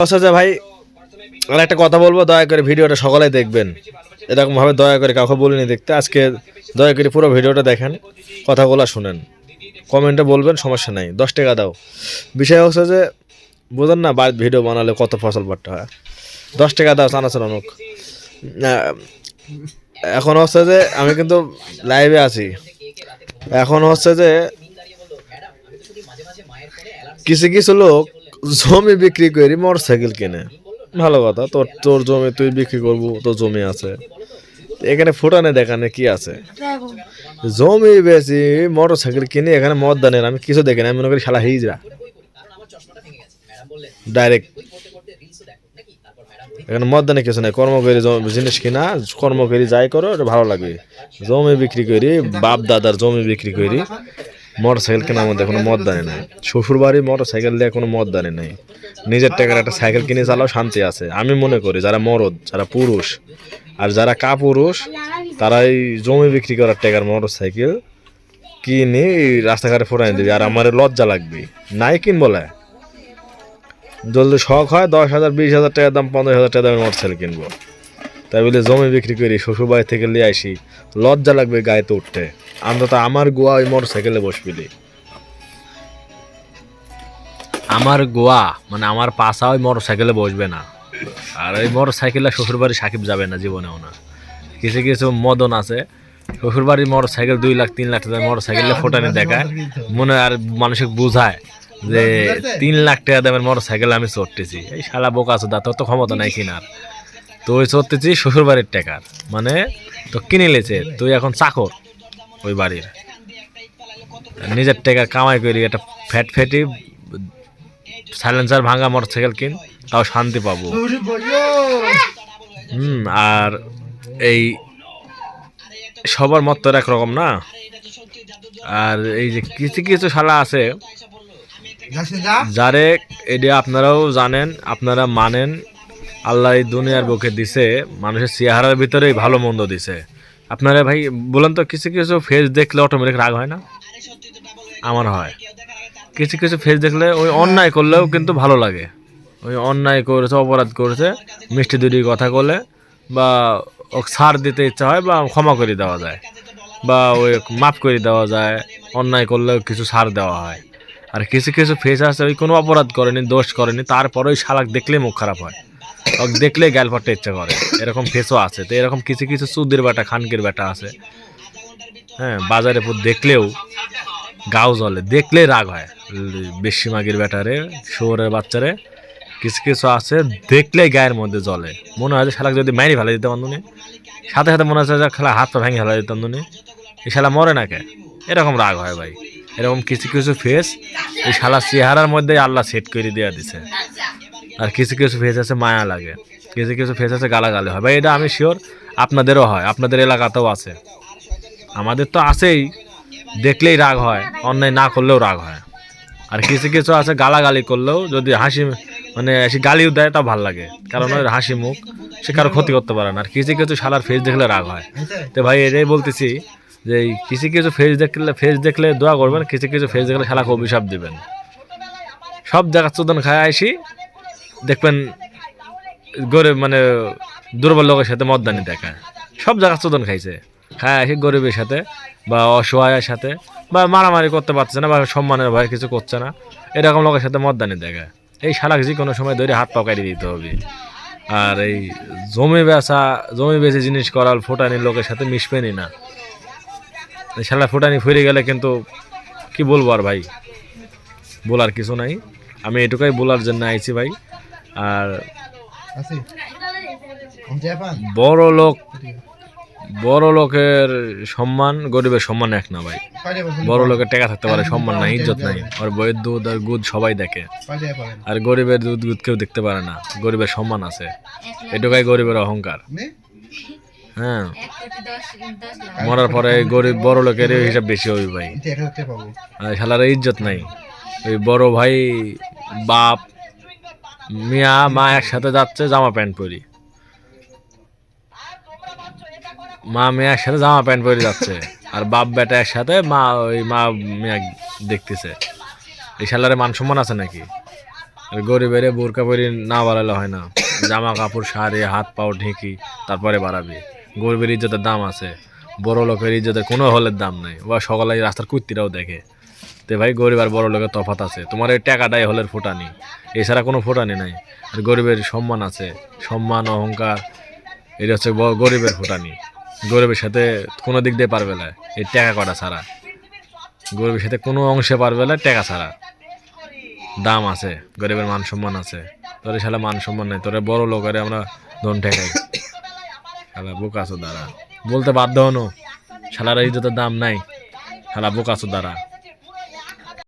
আচ্ছা যে ভাই, আর একটা কথা বলবো, দয়া করে ভিডিওটা সকলেই দেখবেন। এরকম ভাবে দয়া করে কাউকে বলিনি দেখতে, আজকে দয়া করে পুরো ভিডিওটা দেখেন, কথাগুলো শুনেন, কমেন্টে বলবেন, সমস্যা নাই, 10 টাকা দাও। বিষয় হচ্ছে যে বুঝেন না, বাড়ির ভিডিও বানালে কত ফসল পাঠতে হয়। 10 টাকা দাও, চানাচুর অনেক। এখন হচ্ছে যে আমি কিন্তু লাইভে আছি। এখন হচ্ছে যে কিছু কিছু লোক জমি বিক্রি করে মোটর সাইকেল কেনে। ভালো কথা, তোর তোর জমি তুই বিক্রি করবো, তোর জমি আছে, এখানে ফুটানে দেখানে কি আছে? জমি বেশি মোটর সাইকেল কিনে এখানে মদ দানের আমি কিছু দেখি না, আমি মনে করি শালা হিজড়া ডাইরেক্ট। এখানে মদ দানে কিছু নাই, কর্ম করে জিনিস কিনা, কর্ম করি যাই করো, এটা ভালো লাগবে। জমি বিক্রি করি, বাপ দাদার জমি বিক্রি করি, মোটর সাইকেল কেনার মধ্যে কোনো মদ দানে নাই। শ্বশুর বাড়ি মোটর সাইকেল দিয়ে কোনো মদ দানে নাই। নিজের টাকার একটা সাইকেল কিনে চালাও, শান্তি আছে। আমি মনে করি যারা মরদ, যারা পুরুষ আর যারা কাপুরুষ, তারা এই জমি বিক্রি করার টাকার মোটর সাইকেল কিনে রাস্তাঘাটে ফোটাই দিবি। আর আমার লজ্জা লাগবে নাই কিন বলে, জলদি শখ হয় 10,000 20,000 টাকার দাম, 15,000 টাকা দামের মোটর সাইকেল কিনবো, তাই বলে জমি বিক্রি করি শ্বশুর বাড়ি থেকে নিয়ে আসি, লজ্জা লাগবে গায়েতে উঠতে। অন্তত আমার গোয়া ওই মোটর সাইকেলে বসবিলি, আমার গোয়া মানে আমার পাশা ওই মোটর সাইকেলে বসবে না। আর ওই মোটর সাইকেলে শ্বশুর বাড়ি সাকিব যাবে না, জীবনেও না। কিছু কিছু মদন আছে, শ্বশুর বাড়ির মোটর সাইকেল 2 লাখ 3 লাখ টাকা মোটর সাইকেলে ফোটানি দেখায়, মনে আর মানুষকে বোঝায় যে 3 লাখ টাকা দামের মোটর সাইকেল আমি চড়তেছি। এই শালা বোকা আছে, তোর তো ক্ষমতা নাই কিনার, তুই চড়তেছি শ্বশুর বাড়ির টাকার, মানে তো কিনে লেছে, তুই এখন চাকর ওই বাড়ির। নিজের টাকা কামাই করি একটা ফ্যাট ফ্যাটি সাইলেন্সার ভাঙা মোটর সাইকেল কিন, তাও শান্তি পাবো। আর এই সবার মত তো একরকম না। আর এই যে কিছু কিছু শালা আছে যারে, এটা আপনারাও জানেন, আপনারা মানেন, আল্লাহ এই দুনিয়ার বুকে দিছে, মানুষের চেহারার ভিতরেই ভালো মন্দ দিছে। আপনারা ভাই বলেন তো, কিছু কিছু ফেস দেখলে অটোমেটিক রাগ হয় না? আমার হয়। কিছু কিছু ফেস দেখলে ওই অন্যায় করলেও কিন্তু ভালো লাগে। ওই অন্যায় করেছে, অপরাধ করেছে, মিষ্টি দুটি কথা বলে বা ও ছাড় দিতে ইচ্ছা হয়, বা ক্ষমা করে দেওয়া যায়, বা ওই মাফ করে দেওয়া যায়। অন্যায় করলেও কিছু ছাড় দেওয়া হয়। আর কিছু কিছু ফেস আছে ওই কোনো অপরাধ করেনি, দোষ করেনি, তারপরে ওই শালাক দেখলেই মুখ খারাপ হয়, ওকে দেখলেই গাল ফাটতে ইচ্ছা করে, এরকম ফেসও আছে। তো এরকম কিছু কিছু চুদির বেটা, খানকির বেটা আছে, হ্যাঁ, বাজারে দেখলেও গাও জ্বলে, দেখলেই রাগ হয়। বেশি মাগির বেটারে, শহরের বাচ্চারে কিছু কিছু আছে দেখলেই গায়ের মধ্যে জ্বলে, মনে হয় যে শালাক যদি মাইরি ফেলা দিতে পারতুনি, সাথে সাথে মনে হচ্ছে যে খেলা হাত পা ভেঙে ফেলা দিতাম নুনি, এই শালা মরে না কে, এরকম রাগ হয় ভাই। এরকম কিছু কিছু ফেস এই শালা চেহারার মধ্যে আল্লাহ সেট করে দেওয়া দিছে। আর কিছু কিছু ফেস আছে মায়া লাগে, কিছু কিছু ফেস আছে গালাগালি হয় ভাই, এটা আমি শিওর আপনাদেরও হয়, আপনাদের এলাকাতেও আছে, আমাদের তো আছেই। দেখলেই রাগ হয়, অন্যায় না করলেও রাগ হয়। আর কিছু কিছু আছে গালাগালি করলেও যদি হাসি মানে সে গালিও দেয় তা ভালো লাগে, কারণ ওর হাসি মুখ, সে কারো ক্ষতি করতে পারে না। আর কিছু কিছু শালার ফেস দেখলে রাগ হয়। তো ভাই এটাই বলতেছি যে কিছু কিছু ফেস দেখলে দোয়া করবেন, কিছু কিছু ফেস দেখলে শালাকে অভিশাপ দিবেন। সব জায়গা চোদন খায় আসি দেখবেন, গরিব মানে দুর্বল লোকের সাথে মদদানি দেখায়, সব জায়গা চোদন খাইছে, খায় আসি গরিবের সাথে বা অসহায়ের সাথে, বা মারামারি করতে পারছে না, বা সম্মানের ভয় কিছু করছে না, এরকম লোকের সাথে মদদানি দেখায়। এই শালাক যে কোনো সময় ধরে হাত পাকাই দিতে হবে। আর এই জমি বেচে জিনিস করাল ফোটানি লোকের সাথে মিশবেনই না। এই শালা ফোটানি ফিরে গেলে কিন্তু কি বলবো আর ভাই, বলার কিছু নাই। আমি এটুকাই বলার জন্য আইছি ভাই। আর বড় লোকের সম্মান গরিবের সম্মান এক না ভাই। বড় লোকের টাকা থাকতে পারে, সম্মান নাই, ইজ্জত নাই, আর বইয়ের দুধ আর গুদ সবাই দেখে, আর গরিবের দুধ গুদ কেউ দেখতে পারে না। গরিবের সম্মান আছে, এটুকাই গরিবের অহংকার। হ্যাঁ, মরার পরে গরিব বড় লোকের হিসাব বেশি হবে ভাই, আর শালার ইজ্জত নাই। ওই বড় ভাই বাপ মিয়া মা একসাথে যাচ্ছে জামা প্যান্ট পরি, মা মেয়ে একসাথে জামা প্যান্ট পরে যাচ্ছে, আর বাপ বেটা একসাথে, মা ওই মা মেয়ে দেখতেছে। এই শালারে মান সম্মান আছে নাকি? আর গরিবের বোরকা পরি না বাড়ালে হয় না, জামা কাপড় শাড়ি হাত পাও ঢেকি তারপরে বাড়াবি। গরিবের ইজ্জতের দাম আছে, বড় লোকের ইজ্জতের কোনো হলের দাম নাই, বা সকালে রাস্তার কুত্তিরাও দেখে। তে ভাই গরিব আর বড় লোকের তফাৎ আছে, তোমার এই টাকাটাই হলের ফুটানি, এছাড়া কোনো ফুটানি নাই। আর গরিবের সম্মান আছে, সম্মান অহংকার, এটা হচ্ছে গরিবের ফুটানি। গরিবের সাথে কোনো দিক দিয়ে পারবে না এই টাকা কটা ছাড়া, গরিবের সাথে কোনো অংশে পারবে না টাকা ছাড়া। দাম আছে, গরিবের মান সম্মান আছে, তোর শালা মান সম্মান নাই, তোর বড় লোকের আমরা ধন ঠেকাই। শালা বোকাচো দ্বারা বলতে বাধ্য হনো, শালার ইজ্জতের দাম নাই, শালা বোকাচো দ্বারা।